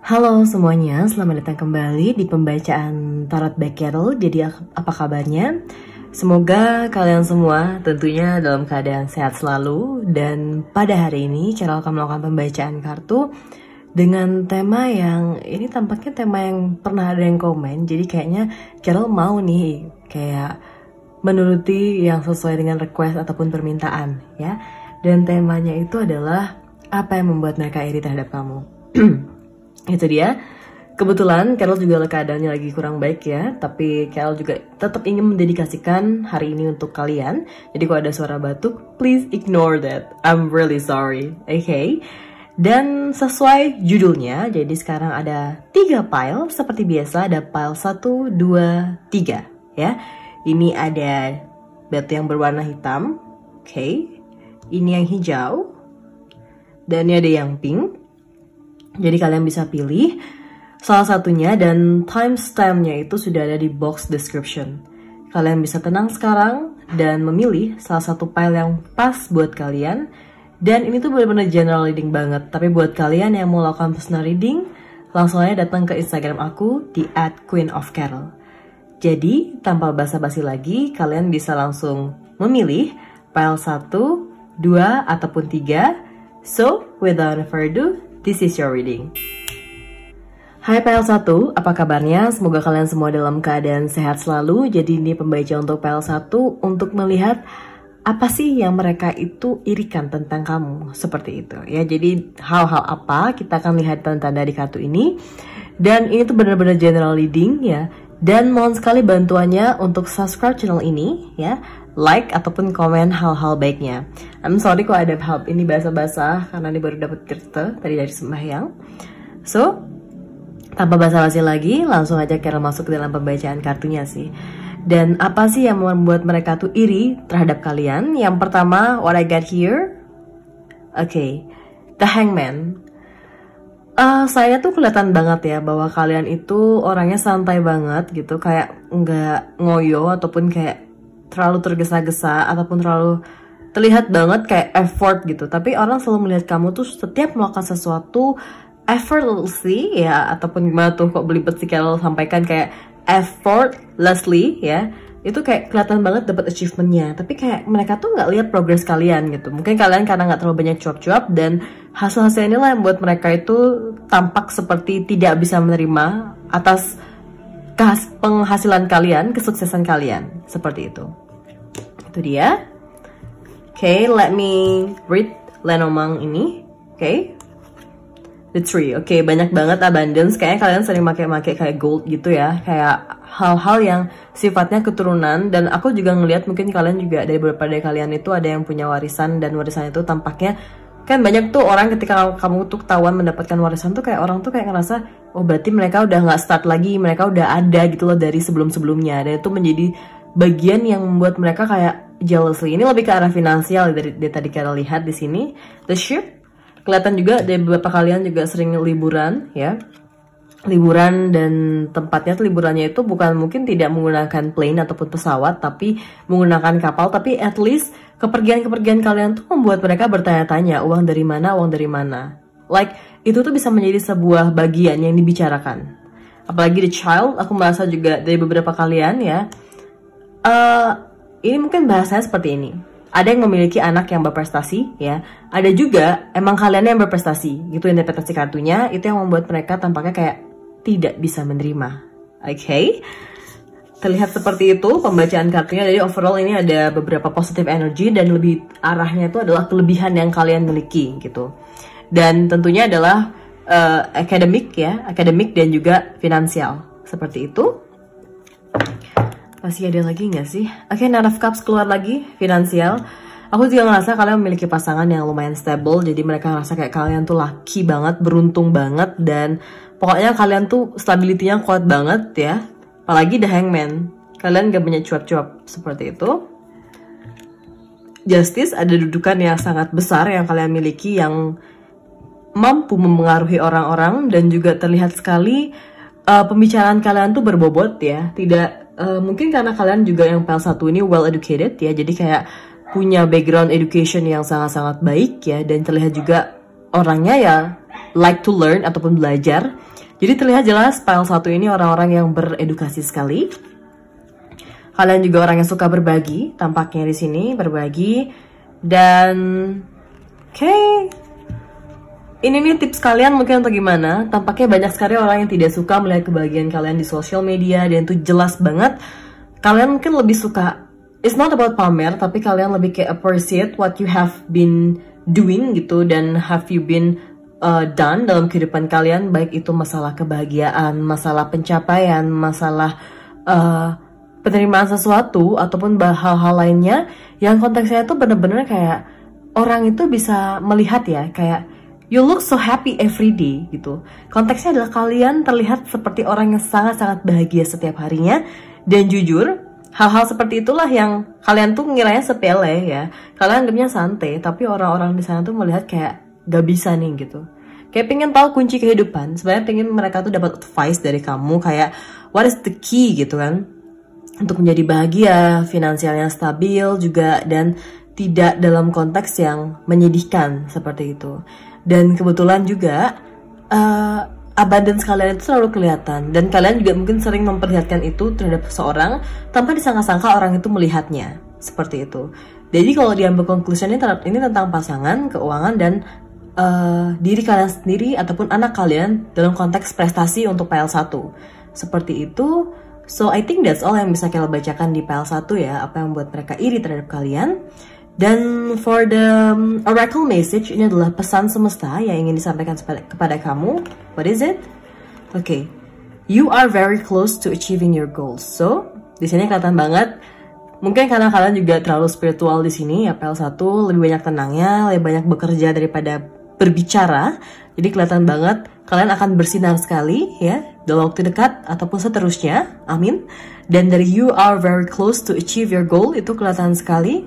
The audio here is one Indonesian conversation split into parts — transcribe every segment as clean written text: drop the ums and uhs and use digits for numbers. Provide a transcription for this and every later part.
Halo semuanya, selamat datang kembali di pembacaan Tarot by Carol. Jadi apa kabarnya? Semoga kalian semua tentunya dalam keadaan sehat selalu. Dan pada hari ini Carol akan melakukan pembacaan kartu dengan tema yang ini tampaknya tema yang pernah ada yang komen. Jadi kayaknya Carol mau nih kayak menuruti yang sesuai dengan request ataupun permintaan ya. Dan temanya itu adalah apa yang membuat mereka iri terhadap kamu. Itu dia. Kebetulan Carol juga keadaannya lagi kurang baik ya, tapi Carol juga tetap ingin mendedikasikan hari ini untuk kalian. Jadi kalau ada suara batuk, please ignore that. I'm really sorry. Okay? Dan sesuai judulnya, jadi sekarang ada 3 pile. Seperti biasa ada pile 1, 2, 3 ya. Ini ada batu yang berwarna hitam. Okay. Ini yang hijau. Dan ini ada yang pink. Jadi kalian bisa pilih salah satunya dan timestampnya itu sudah ada di box description. Kalian bisa tenang sekarang dan memilih salah satu pile yang pas buat kalian. Dan ini tuh benar-benar general reading banget. Tapi buat kalian yang mau lakukan personal reading, langsung aja datang ke Instagram aku di @queenofcarol. Jadi tanpa basa-basi lagi, kalian bisa langsung memilih pile 1, 2, ataupun 3. So, without further ado, this is your reading. Hai pile 1, apa kabarnya? Semoga kalian semua dalam keadaan sehat selalu. Jadi ini pembaca untuk pile 1 untuk melihat apa sih yang mereka itu irikan tentang kamu. Seperti itu ya. Jadi hal-hal apa kita akan lihat tanda-tanda di kartu ini. Dan ini tuh benar-benar general reading ya. Dan mohon sekali bantuannya untuk subscribe channel ini ya. Like ataupun komen hal-hal baiknya. I'm sorry kalau ada hal ini basa-basa karena ini baru dapat cerita tadi dari sembahyang. So, tanpa basa-basi lagi, langsung aja Carol masuk ke dalam pembacaan kartunya sih. Dan apa sih yang membuat mereka tuh iri terhadap kalian? Yang pertama, what I got here. Okay, the Hangman. Saya tuh kelihatan banget ya bahwa kalian itu orangnya santai banget gitu, kayak nggak ngoyo ataupun kayak terlalu tergesa-gesa ataupun terlalu terlihat banget kayak effort gitu. Tapi orang selalu melihat kamu tuh setiap melakukan sesuatu effortlessly ya, ataupun gimana tuh kok belibet sih Carol sampaikan kayak effortlessly ya. Itu kayak kelihatan banget dapat achievementnya. Tapi kayak mereka tuh nggak lihat progress kalian gitu. Mungkin kalian karena nggak terlalu banyak cuap-cuap dan hasil-hasil inilah yang buat mereka itu tampak seperti tidak bisa menerima atas penghasilan kalian, kesuksesan kalian. Seperti itu. Itu dia. Okay, let me read Lenormand ini. Okay. The tree. Okay, banyak banget abundance. Kayaknya kalian sering pakai kayak gold gitu ya. Kayak hal-hal yang sifatnya keturunan. Dan aku juga ngelihat mungkin kalian juga dari beberapa dari kalian itu ada yang punya warisan. Dan warisan itu tampaknya kan banyak tuh orang ketika kamu tuh ketahuan mendapatkan warisan tuh kayak orang tuh kayak ngerasa oh berarti mereka udah nggak start lagi, mereka udah ada gitu loh dari sebelum-sebelumnya. Dan itu menjadi bagian yang membuat mereka kayak jealousy. Ini lebih ke arah finansial dari tadi kita lihat di sini. The ship. Kelihatan juga dari beberapa kalian juga sering liburan ya. Liburan dan tempatnya tuh liburannya itu bukan mungkin tidak menggunakan plane ataupun pesawat, tapi menggunakan kapal. Tapi at least kepergian-kepergian kalian tuh membuat mereka bertanya-tanya uang dari mana, uang dari mana. Like itu tuh bisa menjadi sebuah bagian yang dibicarakan. Apalagi the child, aku merasa juga dari beberapa kalian ya. Ini mungkin bahasanya seperti ini. Ada yang memiliki anak yang berprestasi ya. Ada juga emang kalian yang berprestasi. Gitu interpretasi kartunya. Itu yang membuat mereka tampaknya kayak tidak bisa menerima. Okay? Terlihat seperti itu pembacaan kartunya. Jadi overall ini ada beberapa positive energy. Dan lebih arahnya itu adalah kelebihan yang kalian miliki gitu. Dan tentunya adalah akademik ya. Akademik dan juga finansial. Seperti itu. Masih ada lagi nggak sih? Oke, Nine of Cups keluar lagi, finansial. Aku juga ngerasa kalian memiliki pasangan yang lumayan stable. Jadi mereka ngerasa kayak kalian tuh lucky banget, beruntung banget. Dan pokoknya kalian tuh stability-nya kuat banget ya. Apalagi the Hangman. Kalian gak banyak cuap-cuap seperti itu. Justice, ada dudukan yang sangat besar yang kalian miliki. Yang mampu memengaruhi orang-orang. Dan juga terlihat sekali pembicaraan kalian tuh berbobot ya. Tidak mungkin karena kalian juga yang pile 1 ini well educated ya, jadi kayak punya background education yang sangat-sangat baik ya, dan terlihat juga orangnya ya like to learn ataupun belajar. Jadi terlihat jelas pile 1 ini orang-orang yang beredukasi sekali. Kalian juga orang yang suka berbagi, tampaknya di sini berbagi. Dan oke. Ini nih tips kalian mungkin untuk gimana. Tampaknya banyak sekali orang yang tidak suka melihat kebahagiaan kalian di sosial media, dan itu jelas banget. Kalian mungkin lebih suka, it's not about pamer, tapi kalian lebih kayak appreciate what you have been doing gitu, dan have you been done dalam kehidupan kalian, baik itu masalah kebahagiaan, masalah pencapaian, masalah penerimaan sesuatu, ataupun hal-hal lainnya yang konteksnya itu bener-bener kayak orang itu bisa melihat ya, kayak you look so happy every day gitu. Konteksnya adalah kalian terlihat seperti orang yang sangat-sangat bahagia setiap harinya. Dan jujur, hal-hal seperti itulah yang kalian tuh ngiranya sepele ya. Kalian anggapnya santai, tapi orang-orang di sana tuh melihat kayak gak bisa nih gitu. Kayak pengen tahu kunci kehidupan. Sebenarnya pengen mereka tuh dapat advice dari kamu, kayak what is the key gitu kan, untuk menjadi bahagia, finansialnya stabil juga, dan tidak dalam konteks yang menyedihkan seperti itu. Dan kebetulan juga abundance kalian itu selalu kelihatan, dan kalian juga mungkin sering memperlihatkan itu terhadap seseorang tanpa disangka-sangka orang itu melihatnya seperti itu. Jadi kalau diambil conclusion ini tentang pasangan, keuangan, dan diri kalian sendiri ataupun anak kalian dalam konteks prestasi untuk PL1 seperti itu. So I think that's all yang bisa kita bacakan di PL1 ya, apa yang membuat mereka iri terhadap kalian. Dan for the oracle message, ini adalah pesan semesta yang ingin disampaikan kepada kamu. What is it? Okay, you are very close to achieving your goals. So di sini kelihatan banget. Mungkin karena kalian juga terlalu spiritual di sini ya, PL1 lebih banyak tenangnya, lebih banyak bekerja daripada berbicara. Jadi kelihatan banget kalian akan bersinar sekali ya dalam waktu dekat ataupun seterusnya. Amin. Dan dari you are very close to achieve your goal itu kelihatan sekali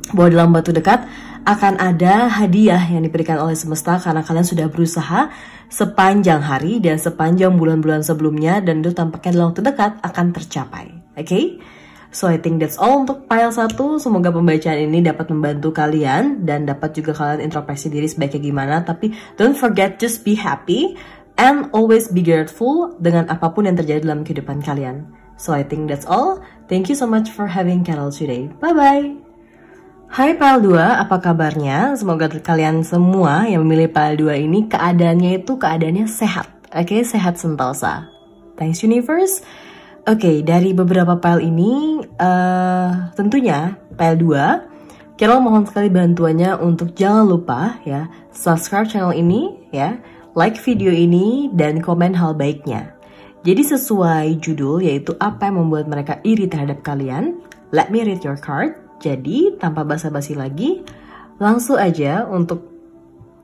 bahwa dalam waktu dekat akan ada hadiah yang diberikan oleh semesta karena kalian sudah berusaha sepanjang hari dan sepanjang bulan-bulan sebelumnya, dan itu tampaknya dalam waktu dekat akan tercapai. Okay? So I think that's all untuk pile 1. Semoga pembacaan ini dapat membantu kalian dan dapat juga kalian introspeksi diri sebaiknya gimana. Tapi don't forget, just be happy and always be grateful dengan apapun yang terjadi dalam kehidupan kalian. So I think that's all. Thank you so much for having Carol today. Bye-bye. Hai pile 2, apa kabarnya? Semoga kalian semua yang memilih pile 2 ini keadaannya sehat. Oke, sehat sentosa. Thanks universe. Oke, dari beberapa pile ini, tentunya pile 2, Carol mohon sekali bantuannya untuk jangan lupa ya, subscribe channel ini ya, like video ini, dan komen hal baiknya. Jadi sesuai judul, yaitu apa yang membuat mereka iri terhadap kalian. Let me read your card. Jadi tanpa basa-basi lagi, langsung aja untuk,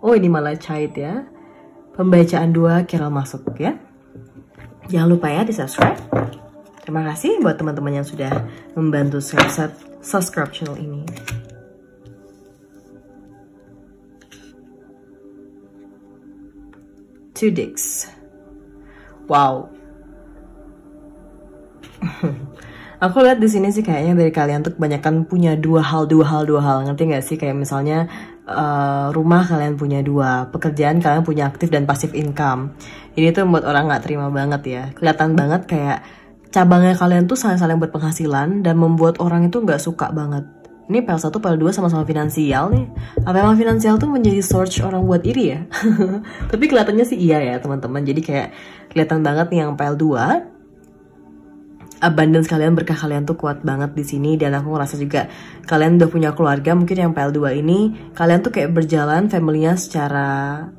oh ini malah cait ya, pembacaan 2 Carol masuk ya. Jangan lupa ya di subscribe. Terima kasih buat teman-teman yang sudah membantu subscribe channel ini. Two dicks. Wow. Aku lihat di sini sih kayaknya dari kalian tuh kebanyakan punya dua hal, ngerti nggak sih? Kayak misalnya rumah kalian punya 2, pekerjaan kalian punya aktif dan pasif income. Ini tuh membuat orang nggak terima banget ya. Kelihatan banget kayak cabangnya kalian tuh saling berpenghasilan dan membuat orang itu nggak suka banget. Ini PL1, PL2 sama-sama finansial nih. Apa emang finansial tuh menjadi source orang buat iri ya? Tapi kelihatannya sih iya ya teman-teman. Jadi kayak kelihatan banget nih yang PL2. Abundance kalian, berkah kalian tuh kuat banget di sini, dan aku ngerasa juga kalian udah punya keluarga. Mungkin yang PL2 ini kalian tuh kayak berjalan familynya secara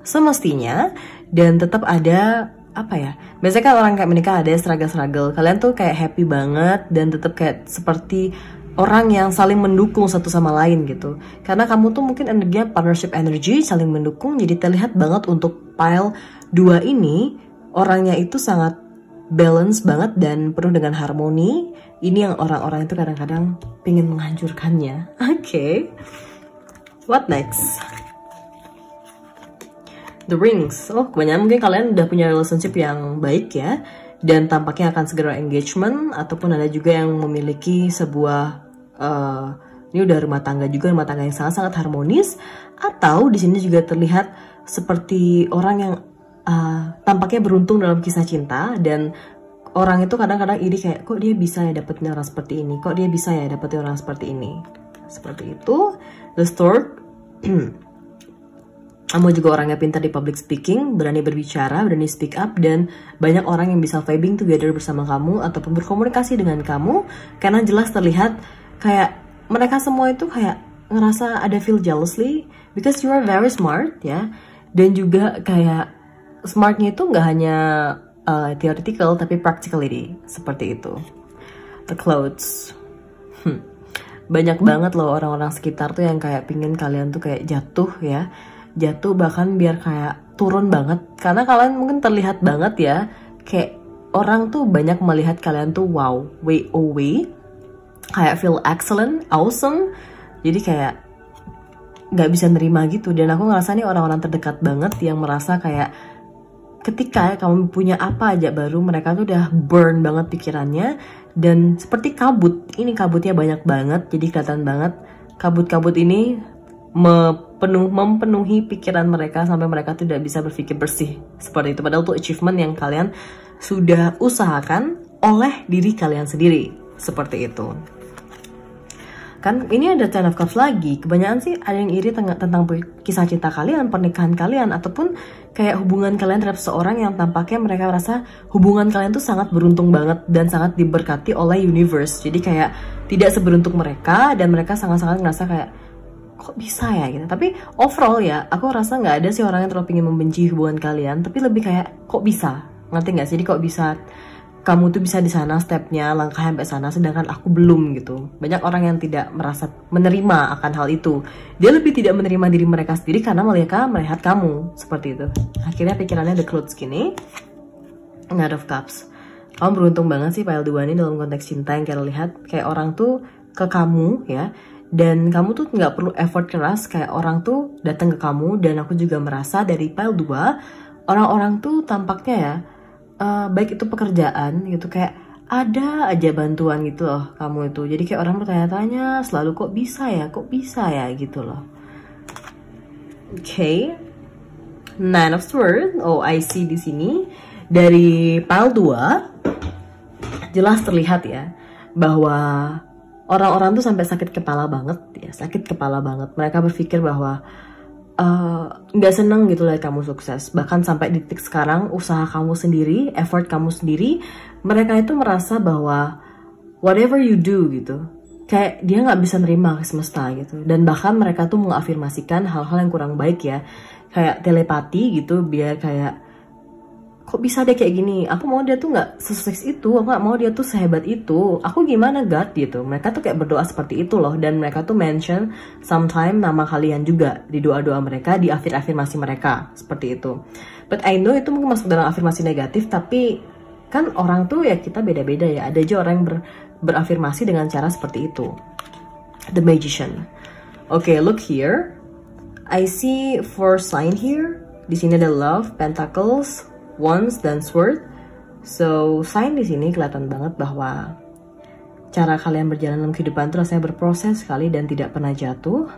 semestinya, dan tetap ada apa ya? Biasanya kan orang kayak menikah ada struggle. Kalian tuh kayak happy banget dan tetap kayak seperti orang yang saling mendukung satu sama lain gitu. Karena kamu tuh mungkin energinya partnership energy, saling mendukung. Jadi terlihat banget untuk pile 2 ini orangnya itu sangat balance banget dan penuh dengan harmoni. Ini yang orang-orang itu kadang-kadang pengen menghancurkannya. Oke. What next? The rings. Oh, kebanyakan mungkin kalian udah punya relationship yang baik ya, dan tampaknya akan segera engagement, ataupun ada juga yang memiliki sebuah ini udah rumah tangga yang sangat-sangat harmonis, atau di sini juga terlihat seperti orang yang tampaknya beruntung dalam kisah cinta, dan orang itu kadang-kadang iri kayak, kok dia bisa ya dapetin orang seperti ini, kok dia bisa ya dapetin orang seperti ini. Seperti itu. The Stork, kamu juga orangnya pintar di public speaking, berani berbicara, berani speak up, dan banyak orang yang bisa vibing together bersama kamu ataupun berkomunikasi dengan kamu, karena jelas terlihat kayak mereka semua itu kayak ngerasa ada feel jealously because you are very smart ya, dan juga kayak smartnya itu nggak hanya theoretical tapi practicality, seperti itu. The clothes, banyak banget loh orang-orang sekitar tuh yang kayak pingin kalian tuh kayak jatuh ya, jatuh bahkan biar kayak turun banget, karena kalian mungkin terlihat banget ya, kayak orang tuh banyak melihat kalian tuh wow, way away, kayak feel excellent, awesome, jadi kayak nggak bisa nerima gitu. Dan aku ngerasa nih orang-orang terdekat banget yang merasa kayak ketika kamu punya apa aja baru, mereka tuh udah burn banget pikirannya, dan seperti kabut, ini kabutnya banyak banget, jadi kelihatan banget kabut-kabut ini mempenuhi pikiran mereka sampai mereka tidak bisa berpikir bersih, seperti itu. Padahal itu achievement yang kalian sudah usahakan oleh diri kalian sendiri, seperti itu. Kan ini ada Ten of Cups lagi, kebanyakan sih ada yang iri tentang kisah cinta kalian, pernikahan kalian, ataupun kayak hubungan kalian terhadap seorang yang tampaknya mereka merasa hubungan kalian tuh sangat beruntung banget dan sangat diberkati oleh universe. Jadi kayak tidak seberuntung mereka, dan mereka sangat-sangat ngerasa kayak kok bisa ya gitu. Tapi overall ya, aku rasa nggak ada sih orang yang terlalu ingin membenci hubungan kalian, tapi lebih kayak kok bisa, ngerti nggak sih? Jadi kok bisa kamu tuh bisa di sana stepnya, langkah sampai sana, sedangkan aku belum gitu. Banyak orang yang tidak merasa menerima akan hal itu. Dia lebih tidak menerima diri mereka sendiri karena mereka melihat kamu seperti itu. Akhirnya pikirannya the clothes gini. Knight of Cups. Kamu beruntung banget sih pile 2 ini dalam konteks cinta, yang kalian lihat kayak orang tuh ke kamu ya. Dan kamu tuh nggak perlu effort keras, kayak orang tuh datang ke kamu. Dan aku juga merasa dari pile 2, orang-orang tuh tampaknya ya, baik itu pekerjaan gitu, kayak ada aja bantuan gitu loh kamu itu. Jadi kayak orang bertanya-tanya selalu kok bisa ya gitu loh. Oke. Nine of Swords. Oh, I see di sini dari pile 2 jelas terlihat ya bahwa orang-orang tuh sampai sakit kepala banget ya, sakit kepala banget. Mereka berpikir bahwa nggak seneng gitu lihat kamu sukses. Bahkan sampai di titik sekarang, usaha kamu sendiri, effort kamu sendiri, mereka itu merasa bahwa whatever you do gitu, kayak dia nggak bisa nerima ke semesta gitu. Dan bahkan mereka tuh mengafirmasikan hal-hal yang kurang baik ya, kayak telepati gitu, biar kayak kok bisa dia kayak gini, aku mau dia tuh nggak sesukses itu, aku nggak mau dia tuh sehebat itu, aku gimana God gitu. Mereka tuh kayak berdoa seperti itu loh, dan mereka tuh mention sometime nama kalian juga di doa-doa mereka, di afirmasi mereka, seperti itu. But I know itu mungkin masuk dalam afirmasi negatif, tapi kan orang tuh ya kita beda-beda ya, ada aja orang yang berafirmasi dengan cara seperti itu. The Magician. Okay, look here, I see 4 sign here. Di sini ada Love, Pentacles, Wands, dan Sword. So sign di sini kelihatan banget bahwa cara kalian berjalan dalam kehidupan itu rasanya berproses sekali dan tidak pernah jatuh.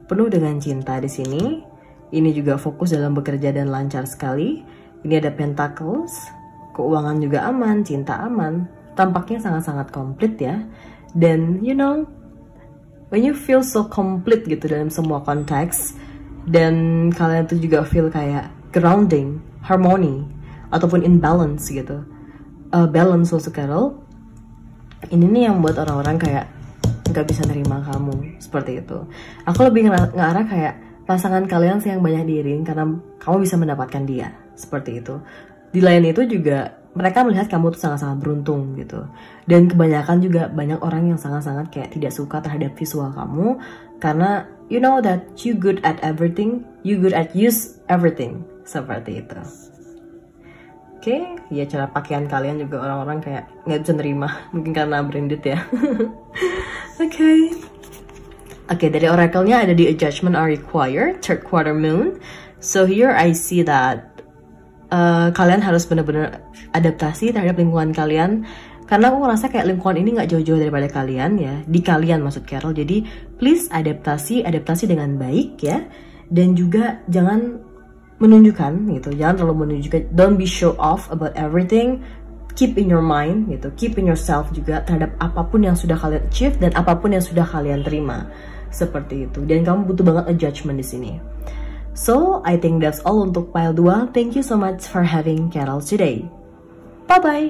Penuh dengan cinta di sini. Ini juga fokus dalam bekerja dan lancar sekali. Ini ada Pentacles, keuangan juga aman, cinta aman. Tampaknya sangat-sangat komplit ya. Dan you know, when you feel so complete gitu dalam semua konteks, dan kalian tuh juga feel kayak grounding, harmony, ataupun imbalance gitu, balance also Carol. Ini nih yang buat orang-orang kayak nggak bisa nerima kamu seperti itu. Aku lebih ngarah kayak pasangan kalian sih yang banyak diiring karena kamu bisa mendapatkan dia, seperti itu. Di lain itu juga mereka melihat kamu tuh sangat-sangat beruntung gitu. Dan kebanyakan juga banyak orang yang sangat-sanat kayak tidak suka terhadap visual kamu, karena you know that you good at everything, you good at use everything, seperti itu. Oke, ya cara pakaian kalian juga orang-orang kayak nggak bisa nerima, mungkin karena branded ya. Oke, dari oracle-nya ada di adjustment are required, third quarter moon. So here I see that kalian harus benar-benar adaptasi terhadap lingkungan kalian, karena aku ngerasa kayak lingkungan ini nggak jauh-jauh daripada kalian ya, di kalian maksud Carol. Jadi please adaptasi dengan baik ya, dan juga jangan menunjukkan gitu, jangan terlalu menunjukkan, don't be show off about everything. Keep in your mind gitu, keep in yourself juga terhadap apapun yang sudah kalian achieve dan apapun yang sudah kalian terima, seperti itu. Dan kamu butuh banget a judgment di sini. So I think that's all untuk pile 2. Thank you so much for having Carol today. Bye bye.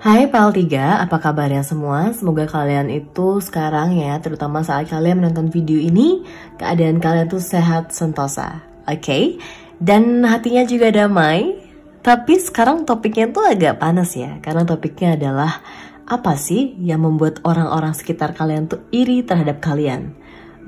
Hai pile 3, apa kabarnya semua? Semoga kalian itu sekarang ya, terutama saat kalian menonton video ini, keadaan kalian tuh sehat sentosa, oke? Dan hatinya juga damai. Tapi sekarang topiknya tuh agak panas ya, karena topiknya adalah apa sih yang membuat orang-orang sekitar kalian tuh iri terhadap kalian.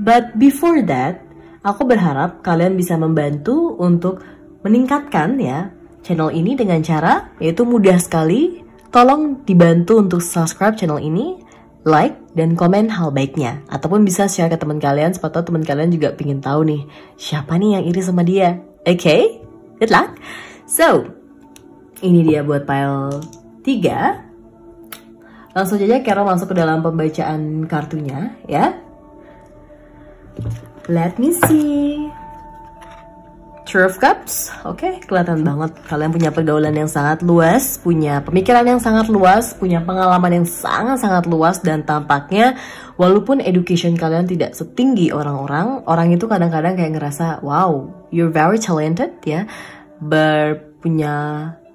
But before that, aku berharap kalian bisa membantu untuk meningkatkan ya channel ini dengan cara, yaitu mudah sekali. Tolong dibantu untuk subscribe channel ini, like, dan komen hal baiknya. Ataupun bisa share ke teman kalian, supaya teman kalian juga pengen tahu nih, siapa nih yang iri sama dia. Oke? Good luck! So, ini dia buat pile 3. Langsung aja Carol masuk ke dalam pembacaan kartunya ya. Let me see. Two of Cups, oke, kelihatan banget kalian punya pergaulan yang sangat luas, punya pemikiran yang sangat luas, punya pengalaman yang sangat-sangat luas, dan tampaknya walaupun education kalian tidak setinggi orang-orang, orang itu kadang-kadang kayak ngerasa, wow, you're very talented ya, punya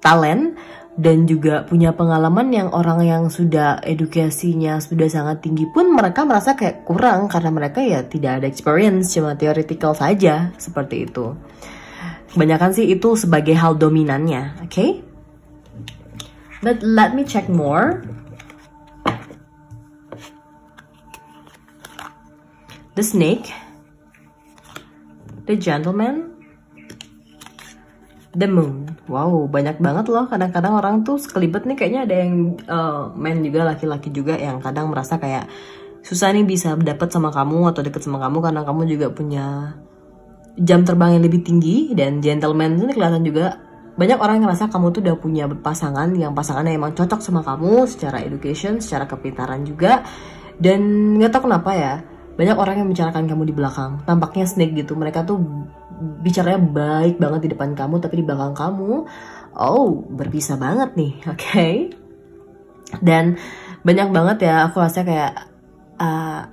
talent, dan juga punya pengalaman yang orang yang sudah edukasinya sudah sangat tinggi pun mereka merasa kayak kurang karena mereka ya tidak ada experience, cuma theoretical saja, seperti itu. Kebanyakan sih itu sebagai hal dominannya, oke? But let me check more. The Snake, The Gentleman, The Moon. Wow, banyak banget loh. Kadang-kadang orang tuh sekelibet nih kayaknya ada yang men juga, laki-laki juga yang kadang merasa kayak susah nih bisa dapet sama kamu atau deket sama kamu karena kamu juga punya jam terbang yang lebih tinggi. Dan gentleman ini kelihatan juga banyak orang yang ngerasa kamu tuh udah punya pasangan yang pasangannya emang cocok sama kamu secara education, secara kepintaran juga. Dan nggak tahu kenapa ya, banyak orang yang membicarakan kamu di belakang. Tampaknya snake gitu, mereka tuh bicaranya baik banget di depan kamu, tapi di belakang kamu, oh, berpisah banget nih, oke? Dan banyak banget ya, aku rasa kayak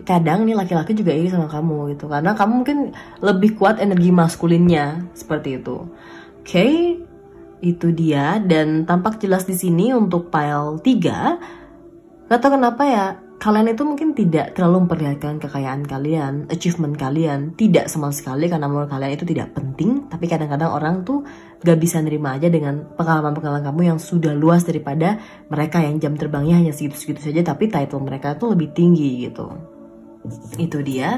kadang nih laki-laki juga iri sama kamu gitu, karena kamu mungkin lebih kuat energi maskulinnya, seperti itu. Oke, itu dia. Dan tampak jelas di sini untuk pile 3. Gak tau kenapa ya, kalian itu mungkin tidak terlalu memperlihatkan kekayaan kalian, achievement kalian, tidak sama sekali, karena menurut kalian itu tidak penting. Tapi kadang-kadang orang tuh gak bisa nerima aja dengan pengalaman-pengalaman kamu yang sudah luas daripada mereka yang jam terbangnya hanya segitu-segitu saja, tapi title mereka tuh lebih tinggi gitu. Itu dia.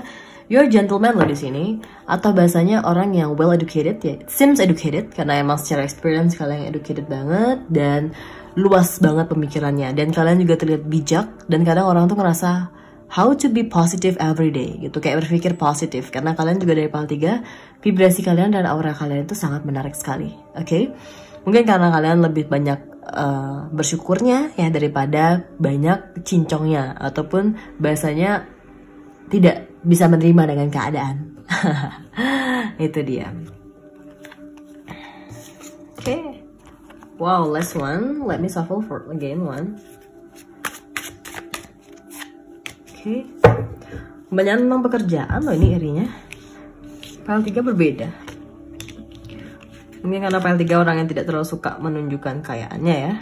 You're gentleman loh di sini, atau bahasanya orang yang well educated ya, seems educated karena emang secara experience kalian educated banget dan luas banget pemikirannya, dan kalian juga terlihat bijak. Dan kadang orang tuh ngerasa how to be positive every day gitu, kayak berpikir positif, karena kalian juga dari pile 3, vibrasi kalian dan aura kalian itu sangat menarik sekali, oke? Mungkin karena kalian lebih banyak bersyukurnya ya daripada banyak cincongnya, ataupun bahasanya tidak bisa menerima dengan keadaan. Itu dia. Oke. Wow, last one. Let me shuffle for again one. Oke. Kebanyakan tentang pekerjaan loh ini irinya. Pile 3 berbeda. Mungkin karena pile 3 orang yang tidak terlalu suka menunjukkan kekayaannya ya.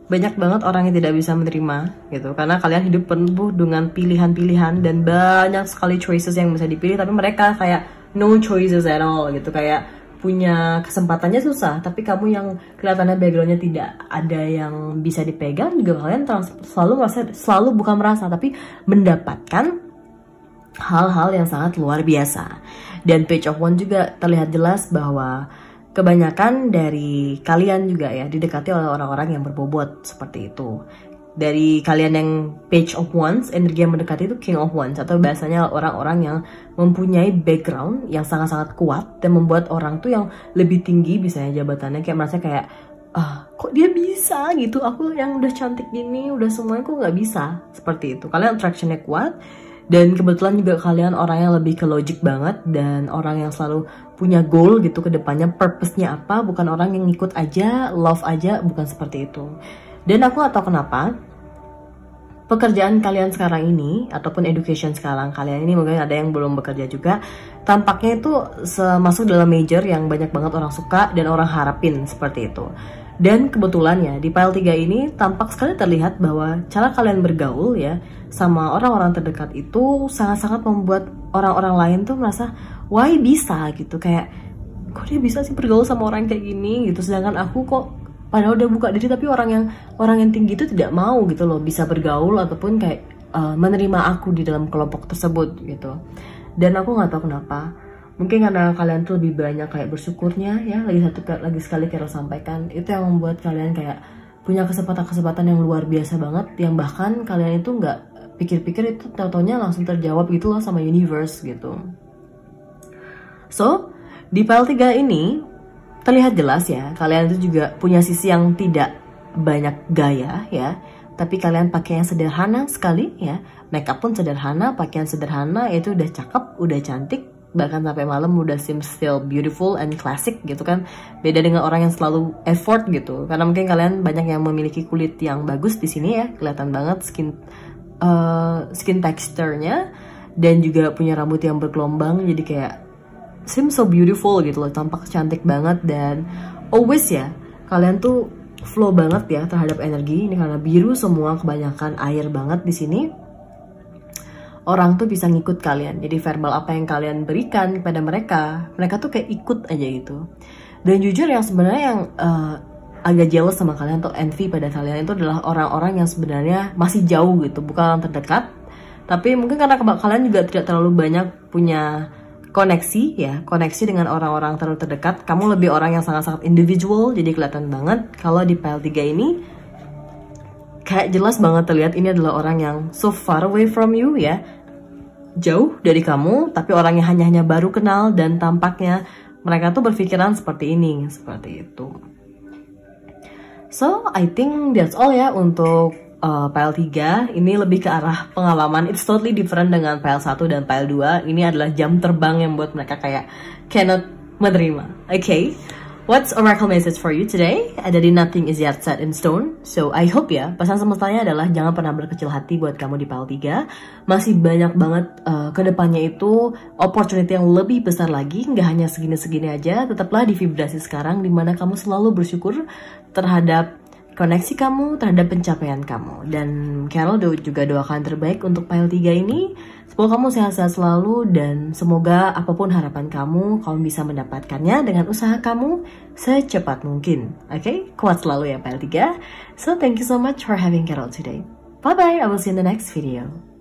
Banyak banget orang yang tidak bisa menerima gitu, karena kalian hidup penuh dengan pilihan-pilihan dan banyak sekali choices yang bisa dipilih, tapi mereka kayak no choices at all gitu, kayak punya kesempatannya susah, tapi kamu yang kelihatannya backgroundnya tidak ada yang bisa dipegang juga, kalian selalu bukan merasa tapi mendapatkan hal-hal yang sangat luar biasa. Dan Page of Wands juga terlihat jelas bahwa kebanyakan dari kalian juga ya didekati oleh orang-orang yang berbobot seperti itu. Dari kalian yang Page of Wands, energi yang mendekati itu King of Wands, atau biasanya orang-orang yang mempunyai background yang sangat-sangat kuat dan membuat orang tuh yang lebih tinggi biasanya jabatannya kayak merasa kayak kok dia bisa gitu, aku yang udah cantik gini, udah semuanya kok nggak bisa, seperti itu. Kalian attractionnya kuat Dan kebetulan juga kalian orang yang lebih ke logic banget dan orang yang selalu punya goal gitu ke depannya, purpose-nya apa, bukan orang yang ngikut aja, love aja, bukan seperti itu. Dan aku gak tahu kenapa pekerjaan kalian sekarang ini ataupun education sekarang kalian ini, mungkin ada yang belum bekerja juga, tampaknya itu masuk dalam major yang banyak banget orang suka dan orang harapin seperti itu. Dan kebetulan ya di pile 3 ini tampak sekali terlihat bahwa cara kalian bergaul ya sama orang-orang terdekat itu sangat-sangat membuat orang-orang lain tuh merasa why bisa gitu, kayak kok dia bisa sih bergaul sama orang kayak gini gitu, sedangkan aku kok padahal udah buka diri tapi orang yang tinggi itu tidak mau gitu loh bisa bergaul ataupun kayak menerima aku di dalam kelompok tersebut gitu. Dan aku nggak tahu kenapa, mungkin karena kalian tuh lebih banyak kayak bersyukurnya ya, lagi sekali Carol sampaikan, itu yang membuat kalian kayak punya kesempatan-kesempatan yang luar biasa banget, yang bahkan kalian itu nggak pikir-pikir, itu tau-taunya langsung terjawab gitu loh sama universe gitu. So di pile 3 ini terlihat jelas ya, kalian itu juga punya sisi yang tidak banyak gaya ya, tapi kalian pakai yang sederhana sekali ya, makeup pun sederhana, pakaian sederhana, itu udah cakep, udah cantik, bahkan sampai malam udah seems still beautiful and classic gitu kan. Beda dengan orang yang selalu effort gitu, karena mungkin kalian banyak yang memiliki kulit yang bagus di sini ya, kelihatan banget skin texture-nya, dan juga punya rambut yang bergelombang, jadi kayak seems so beautiful gitu loh, tampak cantik banget. Dan always ya, kalian tuh flow banget ya terhadap energi ini, karena biru semua, kebanyakan air banget di sini. Orang tuh bisa ngikut kalian, jadi verbal apa yang kalian berikan kepada mereka tuh kayak ikut aja gitu. Dan jujur yang sebenarnya yang agak jealous sama kalian atau envy pada kalian itu adalah orang-orang yang sebenarnya masih jauh gitu, bukan orang terdekat, tapi mungkin karena kalian juga tidak terlalu banyak punya koneksi dengan orang-orang terlalu terdekat. Kamu lebih orang yang sangat-sangat individual, jadi kelihatan banget kalau di pile 3 ini kayak jelas banget terlihat ini adalah orang yang so far away from you ya, jauh dari kamu, tapi orang yang hanya baru kenal, dan tampaknya mereka tuh berpikiran seperti ini, seperti itu. So I think that's all ya untuk pile 3. Ini lebih ke arah pengalaman, it's totally different dengan pile 1 dan pile 2. Ini adalah jam terbang yang buat mereka kayak cannot menerima. Okay, what's oracle message for you today? Ada di nothing is yet set in stone. So I hope ya, pesan semestanya adalah jangan pernah berkecil hati buat kamu di pile 3. Masih banyak banget kedepannya itu opportunity yang lebih besar lagi. Nggak hanya segini-segini aja. Tetaplah di vibrasi sekarang, dimana kamu selalu bersyukur terhadap koneksi kamu, terhadap pencapaian kamu. Dan Carol juga doakan terbaik untuk pile 3 ini. Semoga kamu sehat-sehat selalu, dan semoga apapun harapan kamu bisa mendapatkannya dengan usaha kamu secepat mungkin. Okay? Kuat selalu ya pile 3. So thank you so much for having Carol today. Bye bye, I will see you in the next video.